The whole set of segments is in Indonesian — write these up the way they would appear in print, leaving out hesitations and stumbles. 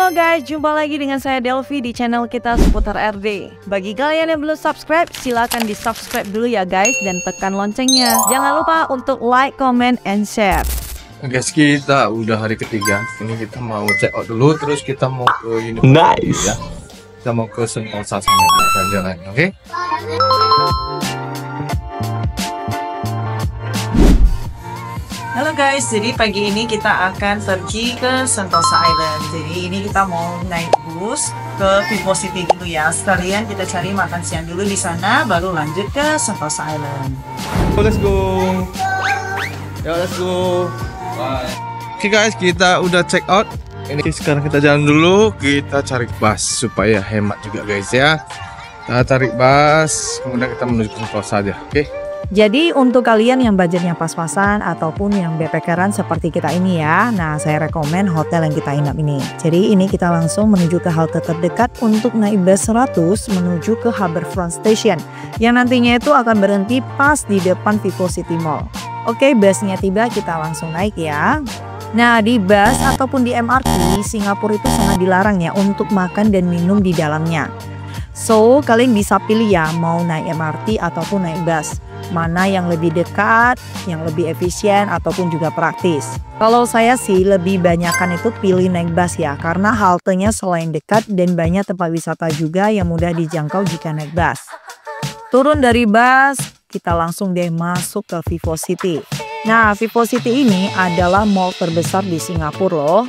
Halo guys, jumpa lagi dengan saya Delvi di channel kita seputar RD. Bagi kalian yang belum subscribe, silahkan di subscribe dulu ya guys, dan tekan loncengnya. Jangan lupa untuk like, comment, and share. Guys, kita udah hari ketiga. Ini kita mau check out dulu, terus kita mau ke Universitas. Nice. Ya. Kita mau ke Sentosa sama jalan-jalan, oke? Halo guys, jadi pagi ini kita akan pergi ke Sentosa Island. Jadi ini kita mau naik bus ke Vivo City dulu ya. Sekalian kita cari makan siang dulu di sana, baru lanjut ke Sentosa Island. Let's go. Ya, let's go. Bye. Oke guys, kita udah check out. Ini sekarang kita jalan dulu, kita cari bus supaya hemat juga guys ya. Kita cari bus, kemudian kita menuju ke Sentosa aja, oke? Jadi untuk kalian yang budgetnya pas-pasan ataupun yang backpackeran seperti kita ini ya, nah saya rekomen hotel yang kita inap ini. Jadi ini kita langsung menuju ke halte terdekat untuk naik bus 100 menuju ke Harbourfront Station yang nantinya itu akan berhenti pas di depan Vivo City Mall. Oke, busnya tiba, kita langsung naik ya. Nah, di bus ataupun di MRT, Singapura itu sangat dilarang ya untuk makan dan minum di dalamnya. So, kalian bisa pilih ya mau naik MRT ataupun naik bus. Mana yang lebih dekat, yang lebih efisien ataupun juga praktis. Kalau saya sih lebih banyakan itu pilih naik bus ya, karena haltenya selain dekat dan banyak tempat wisata juga yang mudah dijangkau jika naik bus. Turun dari bus, kita langsung deh masuk ke Vivo City. Nah, Vivo City ini adalah mall terbesar di Singapura loh.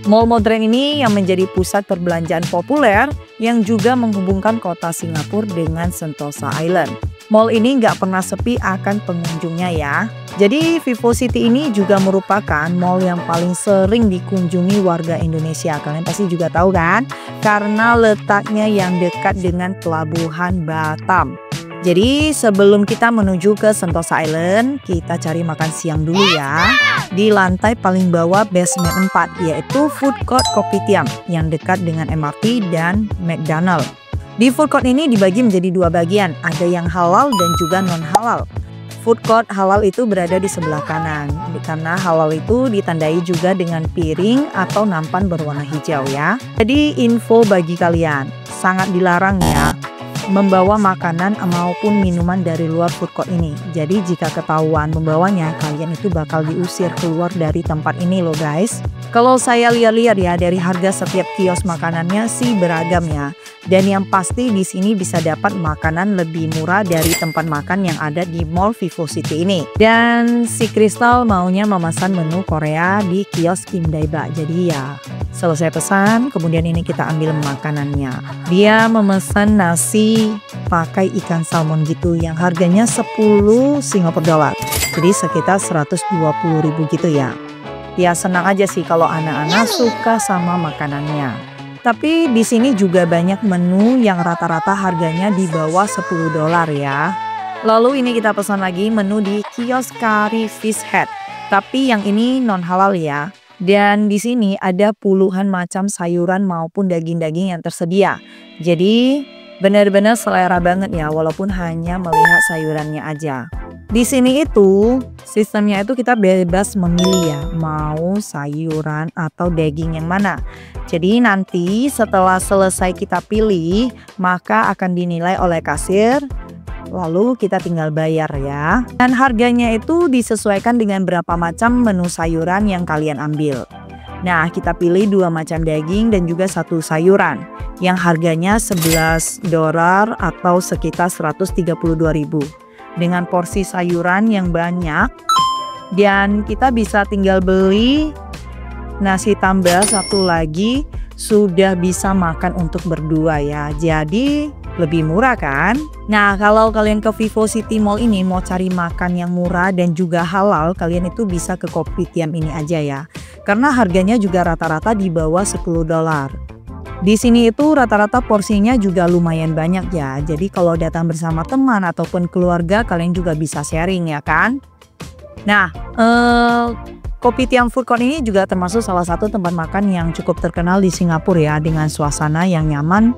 Mall modern ini yang menjadi pusat perbelanjaan populer yang juga menghubungkan kota Singapura dengan Sentosa Island. Mall ini nggak pernah sepi akan pengunjungnya ya. Jadi Vivo City ini juga merupakan mall yang paling sering dikunjungi warga Indonesia. Kalian pasti juga tahu kan? Karena letaknya yang dekat dengan Pelabuhan Batam. Jadi sebelum kita menuju ke Sentosa Island, kita cari makan siang dulu ya. Di lantai paling bawah basement 4, yaitu Food Court Kopitiam yang dekat dengan MRT dan McDonald. Di food court ini dibagi menjadi dua bagian, ada yang halal dan juga non halal. Food court halal itu berada di sebelah kanan, karena halal itu ditandai juga dengan piring atau nampan berwarna hijau ya. Jadi info bagi kalian, sangat dilarang ya membawa makanan maupun minuman dari luar food court ini. Jadi jika ketahuan membawanya, kalian itu bakal diusir keluar dari tempat ini loh guys. Kalau saya lihat-lihat ya, dari harga setiap kios makanannya sih beragam ya. Dan yang pasti di sini bisa dapat makanan lebih murah dari tempat makan yang ada di Mall Vivo City ini. Dan si Crystal maunya memesan menu Korea di kios Kim Dae Bak. Jadi ya selesai pesan, kemudian ini kita ambil makanannya. Dia memesan nasi pakai ikan salmon gitu yang harganya 10 Singapura dollar. Jadi sekitar 120.000 gitu ya. Ya senang aja sih kalau anak-anak suka sama makanannya. Tapi di sini juga banyak menu yang rata-rata harganya di bawah 10 dolar ya. Lalu ini kita pesan lagi menu di kios Curry Fish Head. Tapi yang ini non halal ya. Dan di sini ada puluhan macam sayuran maupun daging-daging yang tersedia. Jadi benar-benar selera banget ya, walaupun hanya melihat sayurannya aja. Di sini itu sistemnya itu kita bebas memilih ya, mau sayuran atau daging yang mana. Jadi nanti setelah selesai kita pilih, maka akan dinilai oleh kasir. Lalu kita tinggal bayar ya. Dan harganya itu disesuaikan dengan berapa macam menu sayuran yang kalian ambil. Nah, kita pilih 2 macam daging dan juga 1 sayuran yang harganya 11 dolar atau sekitar 132.000. Dengan porsi sayuran yang banyak, dan kita bisa tinggal beli nasi tambah 1 lagi, sudah bisa makan untuk berdua ya. Jadi lebih murah kan? Nah, kalau kalian ke Vivo City Mall ini mau cari makan yang murah dan juga halal, kalian itu bisa ke Kopitiam ini aja ya. Karena harganya juga rata-rata di bawah 10 dolar. Di sini itu rata-rata porsinya juga lumayan banyak ya. Jadi kalau datang bersama teman ataupun keluarga, kalian juga bisa sharing ya kan? Nah, Kopitiam Food Court ini juga termasuk salah satu tempat makan yang cukup terkenal di Singapura ya, dengan suasana yang nyaman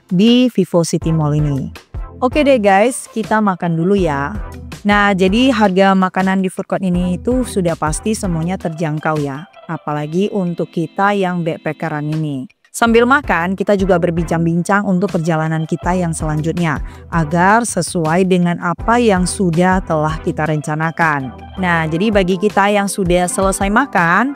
di Vivo City Mall ini. Oke deh guys, kita makan dulu ya. Nah, jadi harga makanan di food court ini itu sudah pasti semuanya terjangkau ya. Apalagi untuk kita yang backpackeran ini. Sambil makan, kita juga berbincang-bincang untuk perjalanan kita yang selanjutnya, agar sesuai dengan apa yang telah kita rencanakan. Nah, jadi bagi kita yang sudah selesai makan,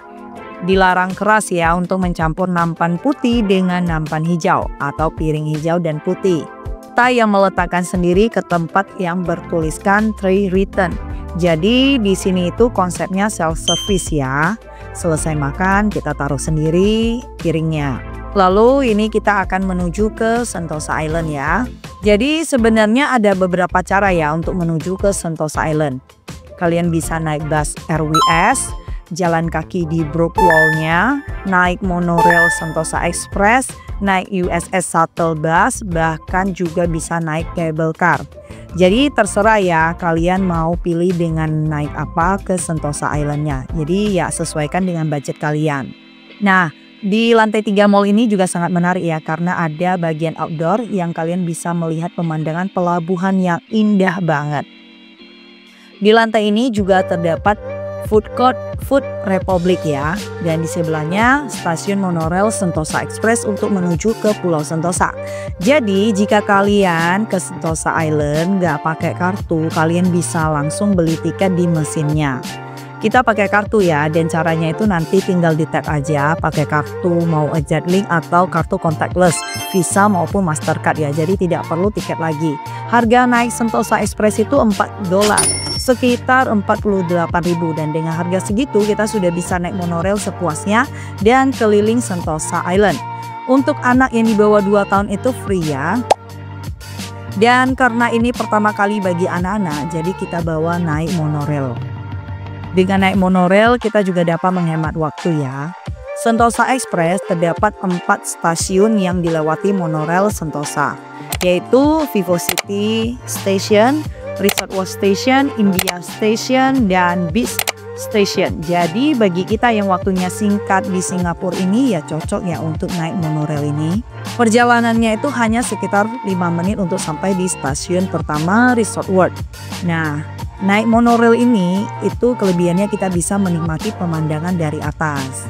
dilarang keras ya untuk mencampur nampan putih dengan nampan hijau atau piring hijau dan putih. Kita yang meletakkan sendiri ke tempat yang bertuliskan tray return. Jadi di sini itu konsepnya self service ya. Selesai makan kita taruh sendiri piringnya. Lalu ini kita akan menuju ke Sentosa Island ya. Jadi sebenarnya ada beberapa cara ya untuk menuju ke Sentosa Island. Kalian bisa naik bus RWS, jalan kaki di Brookwall-nya, naik monorail Sentosa Express, naik USS Shuttle Bus, bahkan juga bisa naik cable car. Jadi terserah ya kalian mau pilih dengan naik apa ke Sentosa Island-nya. Jadi ya sesuaikan dengan budget kalian. Nah, di lantai 3 mall ini juga sangat menarik ya karena ada bagian outdoor yang kalian bisa melihat pemandangan pelabuhan yang indah banget. Di lantai ini juga terdapat food court Food Republic ya, dan di sebelahnya stasiun monorail Sentosa Express untuk menuju ke Pulau Sentosa. Jadi jika kalian ke Sentosa Island nggak pakai kartu, kalian bisa langsung beli tiket di mesinnya. Kita pakai kartu ya, dan caranya itu nanti tinggal di tap aja pakai kartu mau Jetlink atau kartu contactless, Visa maupun Mastercard ya, jadi tidak perlu tiket lagi. Harga naik Sentosa Express itu $4, sekitar 48.000, dan dengan harga segitu kita sudah bisa naik monorail sepuasnya dan keliling Sentosa Island. Untuk anak yang di bawah 2 tahun itu free ya. Dan karena ini pertama kali bagi anak-anak, jadi kita bawa naik monorail. Dengan naik monorail kita juga dapat menghemat waktu ya. Sentosa Express terdapat 4 stasiun yang dilewati monorail Sentosa, yaitu Vivocity Station, Resort World Station, India Station, dan Beach Station. Jadi bagi kita yang waktunya singkat di Singapura ini ya cocok ya untuk naik monorail ini. Perjalanannya itu hanya sekitar 5 menit untuk sampai di stasiun pertama Resort World. Nah, naik monorail ini itu kelebihannya kita bisa menikmati pemandangan dari atas.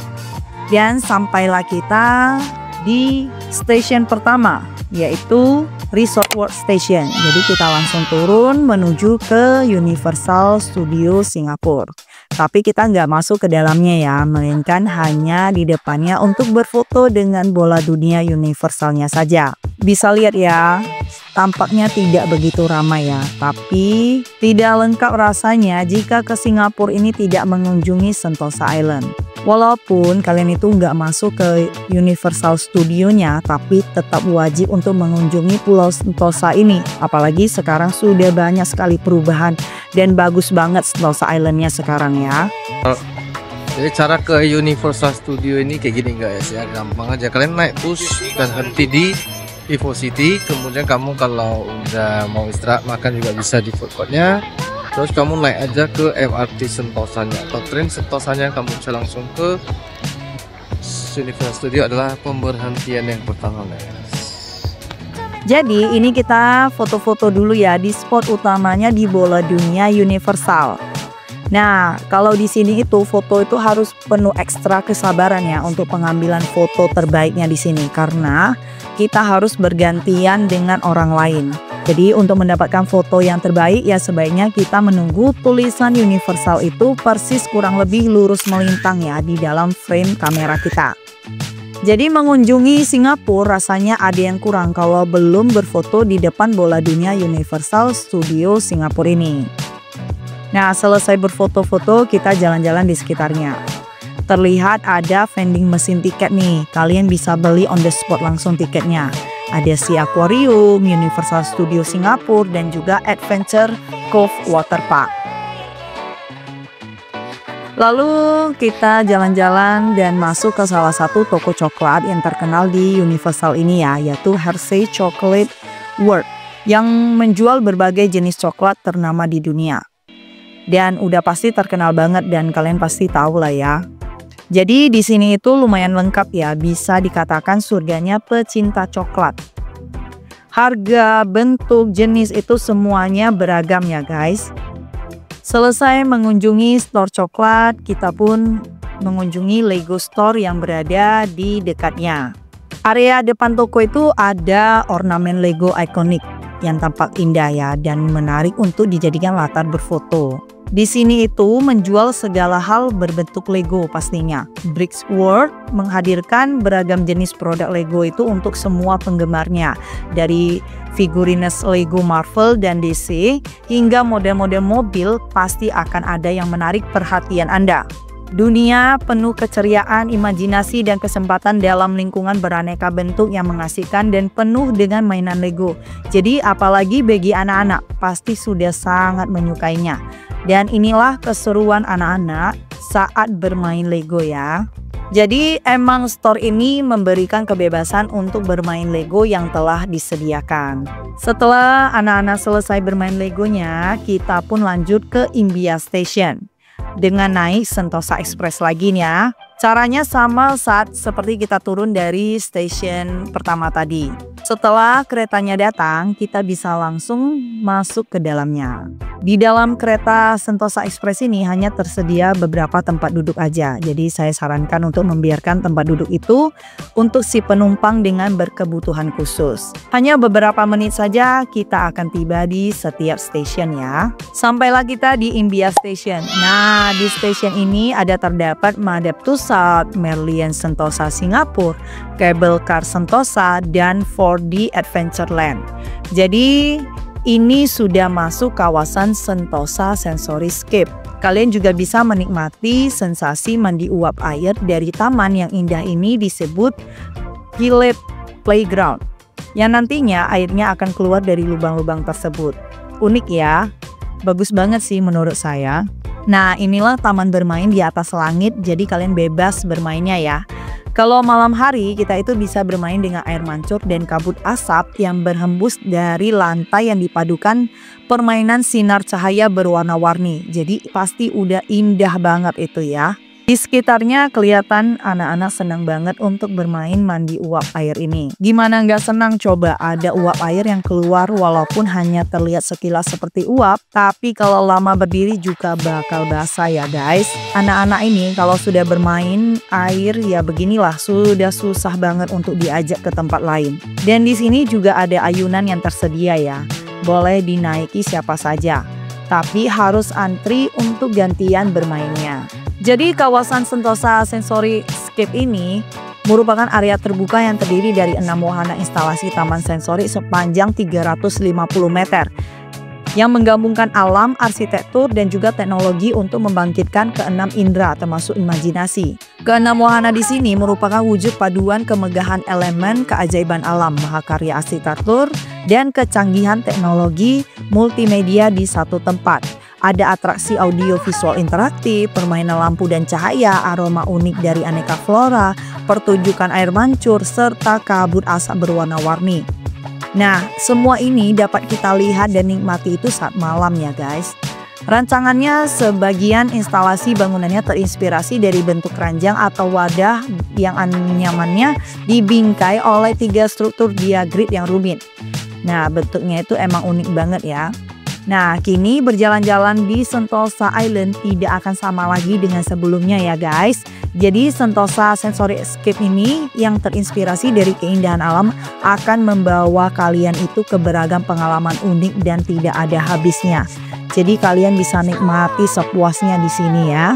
Dan sampailah kita di stasiun pertama, yaitu Resort World Station. Jadi kita langsung turun menuju ke Universal Studio Singapura. Tapi kita nggak masuk ke dalamnya ya, melainkan hanya di depannya untuk berfoto dengan bola dunia Universalnya saja. Bisa lihat ya, tampaknya tidak begitu ramai ya, tapi tidak lengkap rasanya jika ke Singapura ini tidak mengunjungi Sentosa Island. Walaupun kalian itu nggak masuk ke Universal Studio-nya, tapi tetap wajib untuk mengunjungi Pulau Sentosa ini. Apalagi sekarang sudah banyak sekali perubahan dan bagus banget Sentosa Island-nya sekarang ya. Jadi cara ke Universal Studio ini kayak gini guys ya, gampang aja. Kalian naik bus dan henti di Vivocity, kemudian kamu kalau udah mau istirahat makan juga bisa di food court-nya. Terus kamu naik aja ke MRT Sentosanya atau train Sentosanya, kamu bisa langsung ke Universal Studio, adalah pemberhentian yang pertama guys. Jadi ini kita foto-foto dulu ya di spot utamanya di bola dunia Universal. Nah, kalau di sini itu foto itu harus penuh ekstra kesabaran ya untuk pengambilan foto terbaiknya di sini, karena kita harus bergantian dengan orang lain. Jadi untuk mendapatkan foto yang terbaik ya sebaiknya kita menunggu tulisan Universal itu persis kurang lebih lurus melintang ya di dalam frame kamera kita. Jadi mengunjungi Singapura rasanya ada yang kurang kalau belum berfoto di depan bola dunia Universal Studio Singapura ini. Nah, selesai berfoto-foto kita jalan-jalan di sekitarnya. Terlihat ada vending mesin tiket nih, kalian bisa beli on the spot langsung tiketnya. Ada Sea Aquarium, Universal Studio Singapura, dan juga Adventure Cove Water Park. Lalu kita jalan-jalan dan masuk ke salah satu toko coklat yang terkenal di Universal ini ya, yaitu Hershey Chocolate World, yang menjual berbagai jenis coklat ternama di dunia. Dan udah pasti terkenal banget dan kalian pasti tahu lah ya. Jadi di sini itu lumayan lengkap ya, bisa dikatakan surganya pecinta coklat. Harga, bentuk, jenis itu semuanya beragam ya guys. Selesai mengunjungi store coklat, kita pun mengunjungi Lego Store yang berada di dekatnya. Area depan toko itu ada ornamen Lego ikonik yang tampak indah ya dan menarik untuk dijadikan latar berfoto. Di sini itu menjual segala hal berbentuk Lego pastinya. Bricks World menghadirkan beragam jenis produk Lego itu untuk semua penggemarnya. Dari figurines Lego Marvel dan DC hingga model-model mobil pasti akan ada yang menarik perhatian Anda. Dunia penuh keceriaan, imajinasi, dan kesempatan dalam lingkungan beraneka bentuk yang mengasihkan dan penuh dengan mainan Lego. Jadi apalagi bagi anak-anak pasti sudah sangat menyukainya. Dan inilah keseruan anak-anak saat bermain Lego ya. Jadi emang store ini memberikan kebebasan untuk bermain Lego yang telah disediakan. Setelah anak-anak selesai bermain Legonya, kita pun lanjut ke Imbiah Station dengan naik Sentosa Express lagi nih ya. Caranya sama saat seperti kita turun dari stasiun pertama tadi. Setelah keretanya datang, kita bisa langsung masuk ke dalamnya. Di dalam kereta Sentosa Express ini hanya tersedia beberapa tempat duduk aja. Jadi saya sarankan untuk membiarkan tempat duduk itu untuk si penumpang dengan berkebutuhan khusus. Hanya beberapa menit saja kita akan tiba di setiap stasiun ya. Sampailah kita di Imbiah Station. Nah, di stasiun ini ada terdapat Madep Tussauds, Merlion Sentosa Singapura, Cable Car Sentosa, dan 4D Adventureland. Jadi ini sudah masuk kawasan Sentosa Sensoryscape. Kalian juga bisa menikmati sensasi mandi uap air dari taman yang indah ini disebut Gillette Playground. Yang nantinya airnya akan keluar dari lubang-lubang tersebut. Unik ya, bagus banget sih menurut saya. Nah, inilah taman bermain di atas langit, jadi kalian bebas bermainnya ya. Kalau malam hari kita itu bisa bermain dengan air mancur dan kabut asap yang berhembus dari lantai yang dipadukan permainan sinar cahaya berwarna-warni. Jadi pasti udah indah banget itu ya. Di sekitarnya kelihatan anak-anak senang banget untuk bermain mandi uap air ini. Gimana nggak senang coba ada uap air yang keluar walaupun hanya terlihat sekilas seperti uap. Tapi kalau lama berdiri juga bakal basah ya guys. Anak-anak ini kalau sudah bermain air ya beginilah sudah susah banget untuk diajak ke tempat lain. Dan di sini juga ada ayunan yang tersedia ya. Boleh dinaiki siapa saja. Tapi harus antri untuk gantian bermainnya. Jadi kawasan Sentosa Sensoryscape ini merupakan area terbuka yang terdiri dari 6 wahana instalasi taman sensori sepanjang 350 meter yang menggabungkan alam, arsitektur, dan juga teknologi untuk membangkitkan keenam indera termasuk imajinasi. Keenam wahana di sini merupakan wujud paduan kemegahan elemen keajaiban alam, mahakarya arsitektur, dan kecanggihan teknologi multimedia di satu tempat. Ada atraksi audio visual interaktif, permainan lampu dan cahaya, aroma unik dari aneka flora, pertunjukan air mancur, serta kabut asap berwarna-warni. Nah, semua ini dapat kita lihat dan nikmati itu saat malam ya guys. Rancangannya sebagian instalasi bangunannya terinspirasi dari bentuk keranjang atau wadah yang nyamannya dibingkai oleh 3 struktur diagrid yang rumit. Nah, bentuknya itu emang unik banget ya. Nah, kini berjalan-jalan di Sentosa Island tidak akan sama lagi dengan sebelumnya ya guys. Jadi Sentosa Sensoryscape ini yang terinspirasi dari keindahan alam akan membawa kalian itu ke beragam pengalaman unik dan tidak ada habisnya. Jadi kalian bisa nikmati sepuasnya di sini ya.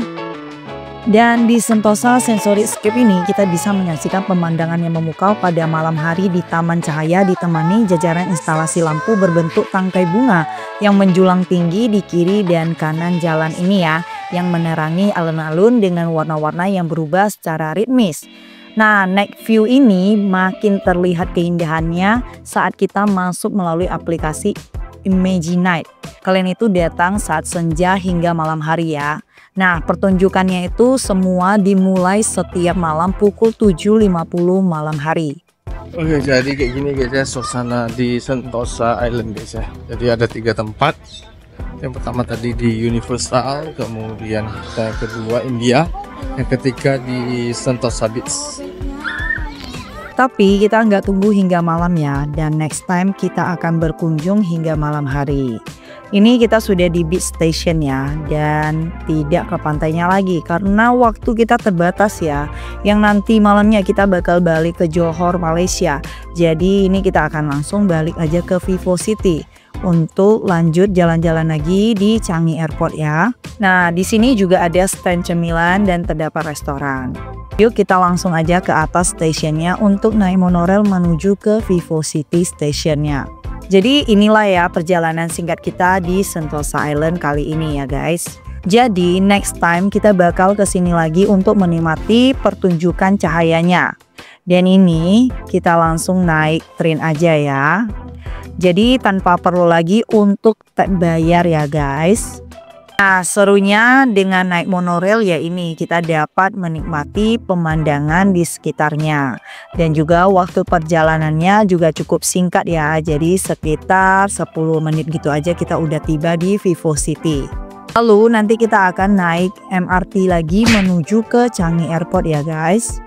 Dan di Sentosa Sensoryscape ini kita bisa menyaksikan pemandangan yang memukau pada malam hari di Taman Cahaya ditemani jajaran instalasi lampu berbentuk tangkai bunga yang menjulang tinggi di kiri dan kanan jalan ini ya, yang menerangi alun-alun dengan warna-warna yang berubah secara ritmis. Nah, night view ini makin terlihat keindahannya saat kita masuk melalui aplikasi Imaginite. Kalian itu datang saat senja hingga malam hari ya. Nah, pertunjukannya itu semua dimulai setiap malam pukul 7.50 malam hari. Oke, jadi kayak gini guys ya suasana di Sentosa Island guys ya. Jadi ada 3 tempat. Yang pertama tadi di Universal, kemudian yang kedua India, yang ketiga di Sentosa Beach. Tapi kita nggak tunggu hingga malam ya, dan next time kita akan berkunjung hingga malam hari. Ini kita sudah di beach station ya, dan tidak ke pantainya lagi karena waktu kita terbatas ya. Yang nanti malamnya kita bakal balik ke Johor, Malaysia. Jadi ini kita akan langsung balik aja ke Vivo City untuk lanjut jalan-jalan lagi di Changi Airport ya. Nah, di sini juga ada stand cemilan dan terdapat restoran. Yuk kita langsung aja ke atas stasiunnya untuk naik monorail menuju ke Vivo City stationnya. Jadi inilah ya perjalanan singkat kita di Sentosa Island kali ini ya guys. Jadi next time kita bakal kesini lagi untuk menikmati pertunjukan cahayanya. Dan ini kita langsung naik train aja ya. Jadi tanpa perlu lagi untuk bayar ya guys. Nah, serunya dengan naik monorail ya ini kita dapat menikmati pemandangan di sekitarnya. Dan juga waktu perjalanannya juga cukup singkat ya. Jadi sekitar 10 menit gitu aja kita udah tiba di Vivo City. Lalu nanti kita akan naik MRT lagi menuju ke Changi Airport ya guys.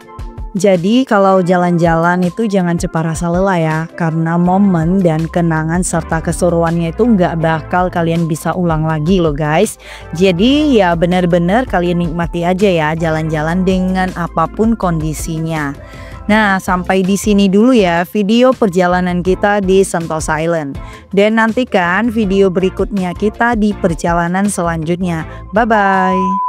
Jadi kalau jalan-jalan itu jangan cepat rasa lelah ya, karena momen dan kenangan serta keseruannya itu nggak bakal kalian bisa ulang lagi loh guys. Jadi ya benar-benar kalian nikmati aja ya jalan-jalan dengan apapun kondisinya. Nah, sampai di sini dulu ya video perjalanan kita di Sentosa Island. Dan nantikan video berikutnya kita di perjalanan selanjutnya. Bye-bye.